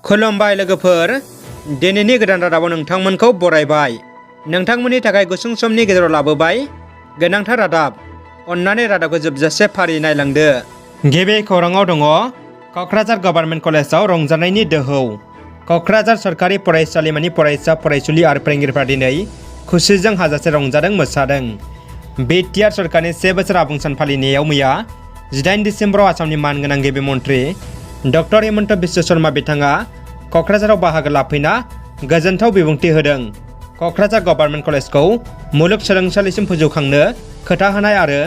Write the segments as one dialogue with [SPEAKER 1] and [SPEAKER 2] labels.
[SPEAKER 1] खुलुमबाय लोगोफोर, दिनैनि गोदान रादाबाव नोंथांमोनखौ बरायबाय। नोंथांमोननि थाखाय गुसुं समनि गेजेराव लाबोबाय गोनांथार रादाब। अन्नानै रादाबखौ जोबजासे फारि नायलांदो। गिबि खौराङाव दङ क'क्राझार गभर्नमेन्ट कलेजाव रंजानायनि दोहौ। क'क्राझार सरकारि फरायसालिमानि फरायसा फरायसुलि आरो फोरोंगिरिफ्रा दिनै खुसिजों हाजासे रंजादों मोसादों। BTR सरकारनि 1 बोसोर आबुं सान फालिनायाव मैया 18 डिसेम्बराव आसामनि मानगोनां गिबि मन्थ्रि डक्टर हिमन्त बिश्व शर्मा बिथाङा क'क्राझाराव बाहागो लाफैना गोजोनथाव बिबुंथि होदों। क'क्राझार गभर्नमेन्ट कलेजखौ मुलुगसोलोंसालिसिम फोजौखांनो खोथा होनाय आरो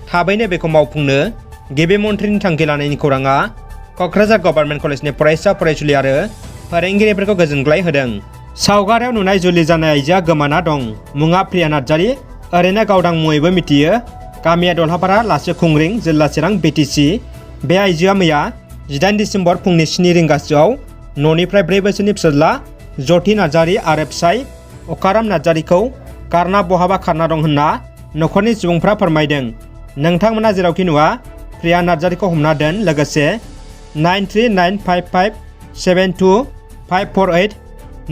[SPEAKER 1] थाबैनो बेखौ मावफुंनो गिबि मन्थ्रिनि थांखि लानायनि खौराङा क'क्राझार गभर्नमेन्ट कलेजनि फरायसा फरायसुलि आरो फोरोंगिरिफोरखौ गोजोनग्लाय होदों। सावगारियाव नुनाय जुलि जानाय आइजोआ गोमाना दं। मुङा प्रिया नार्जारी, ओरैनो गावदां मुङैबो मिथियो। गामिया दलहापारा, लासो खुंग्रिं, जिल्ला चिरां, BTC। बे आइजोआ मैया 18 डिसेम्बर फुंनि 7 रिंगासोआव न'निफ्राय 4 बोसोरनि फिसाज्ला ज्योति नार्जारी आरो फिसाय अकाराम नार्जारीखौ गारना बहाबा खारना दं होनना न'खरनि सुबुंफ्रा फोरमायदों। नोंथांमोना जेरावखि नुवा प्रिया नार्जारीखौ हमना दोन, लोगोसे 9395572548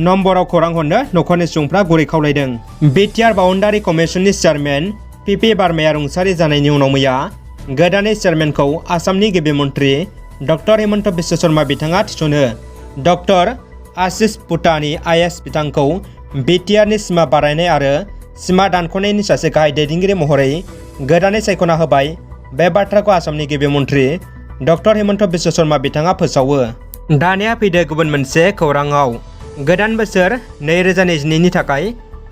[SPEAKER 1] नम्बराव खौरां हरनो न'खरनि सुबुंफ्रा गुरै खावलायदों। BTR बाउन्डारि कमिसननि चेयारमेन PP बार्माया रुंसारि जानायनि उनाव मैया गोदानै चेयारमेनखौ आसामनि गिबि मन्थ्रि डक्टर हिमन्त बिश्व शर्मा बिथाङा थिसनो। डक्टर आशिष भुटानी IAS बिथांखौ BTRनि सिमा बारायनाय आरो सिमा दानख'नायनि सासे गाहाय दैदेनगिरि महरै गोदानै सायख'ना होबाय। बे बाथ्राखौ आसामनि गिबि मन्थ्रि डक्टर हिमन्त बिश्व शर्मा बिथाङा फोसावो। दानिया फैदो गुबुन मोनसे खौराङाव। गोदान बोसोर 2022 नि थाखाय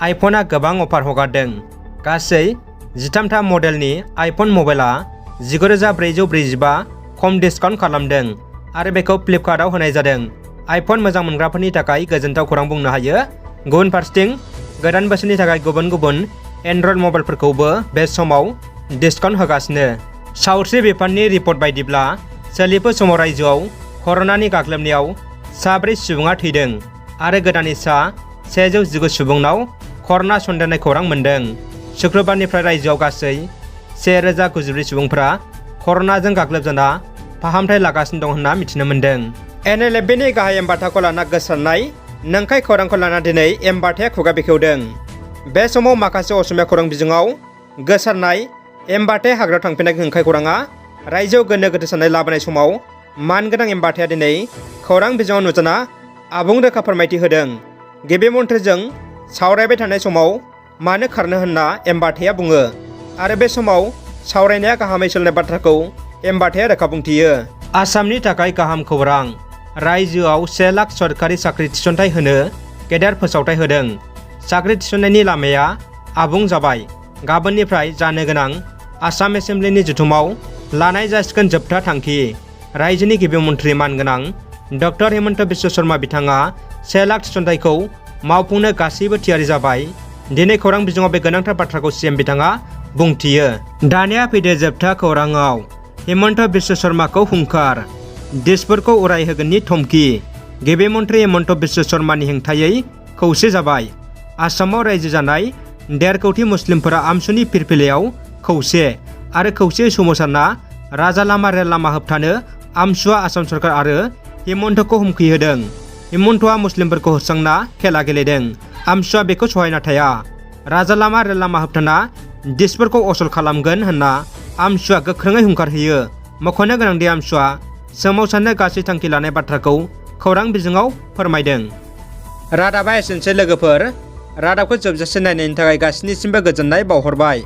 [SPEAKER 1] आइफनआ गोबां अफार हगारदों। गासै 13 मडेलनि आइफन मबाइलआ 19,445 खम डिसकाउन्ट खालामदों आरो बेखौ फ्लिपकार्टआव होनाय जादों। आइफन मोजां मोनग्राफोरनि थाखाय गोजोनथाव खौरां बुंनो हायो। गुबुन फारसेथिं गोदान बोसोरनि थाखाय गुबुन गुबुन एन्ड्रइड मबाइलफोरखौबो बे समाव डिसकाउन्ट होगासिनो। सावस्रि बिफाननि रिपर्ट बायदिब्ला सोलिफु समाव रायजोआव कर'नानि गाग्लोबनायाव 4 सुबुङा थैदों आरो गोदानै 119 सुबुंनाव कर'ना सन्देरनाय खौरां मोन्दों। शुक्रबारनिफ्राय रायजोआव गासै 1094 सुबुंफ्रा कर'नाजों गाग्लोबजाना फाहामथाय लागासिनो दं होनना मिथिनो मोन्दों। NLFनि गाहाय बाथाखौ लाना गोसारनाय नंखाय खौरांखौ लाना दिनै बाथाया खुगा बेखेवदों। बे समाव माखासे असमिया खौरां बिजोङाव गोसारनाय बाथाया हाग्रायाव थांफिननाय नंखाय खौराङा रायजोआव गोनो गोथो साननाय लाबोनाय समाव मानगोनां बाथाया दिनै खौरां बिजोङाव नुजाना आबुं रोखा फोरमायथि होदों। गिबि मन्थ्रिजों सावरायबाय थानाय समाव मानो खारनो होनना बाथाया बुङो आरो बे समाव सावरायनाया गाहामै सोलिनाय बाथ्राखौ बाथाया रोखा बुंथियो। आसामनि थाखाय गाहाम खौरां। रायजोआव 1 लाख सरकारि साख्रि थिसनथाइ होनो गेदेर फोसावथाइ होदों। साख्रि थिसननायनि लामाया आबुं जाबाय। गाबोननिफ्राय जानो गोनां आसाम एसेम्ब्लिनि जथुमाव लानाय जासिगोन जोबथा थांखि। रायजोनि गिबि मन्थ्रि मानगोनां डक्टर हिमन्त बिश्व शर्मा बिथाङा 1 लाख थिसनथाइखौ मावफुंनो गासैबो थियारि जाबाय। दिनै खौरां बिजोङाव बे गोनांथार बाथ्राखौ CM बिथाङा बुंथियो। दानिया फैदो जोबथा खौराङाव। हिमन्त बिश्व शर्माखौ हुंखार, दिसपुरखौ उरायहोगोननि धमकि। गिबि मन्थ्रि हिमन्त बिश्व शर्मानि हेंथायै खौसे जाबाय। आसामाव रायजो जानाय 1.5 कौटि मुस्लिमफोरा आमसुनि फिरफिलायाव खौसे आरो खौसेयै सोमावसारना राजा लामा रेल लामा होबथानो आमसुआ आसाम सरकार आरो हिमन्तखौ हुमखि होदों। हिमन्तआ मुस्लिमफोरखौ होस्रांना खेला गेलेदों। आमसुआ बेखौ सहायना थाया। राजा लामा रेल लामा होबथाना दिसपुरखौ असल खालामगोन होनना आमसुआ गोख्रोङै हुंखार होयो। मख'नो गोनांदि आमसुआ सोमावसारनो गासै थांखि लानाय बाथ्राखौ खौरां बिजोङाव फोरमायदों। रादाबा एसेनोसै लोगोफोर। रादाबखौ जोबजासे नायनायनि थाखाय गासैनिसिमबो गोजोननाय बावहरबाय।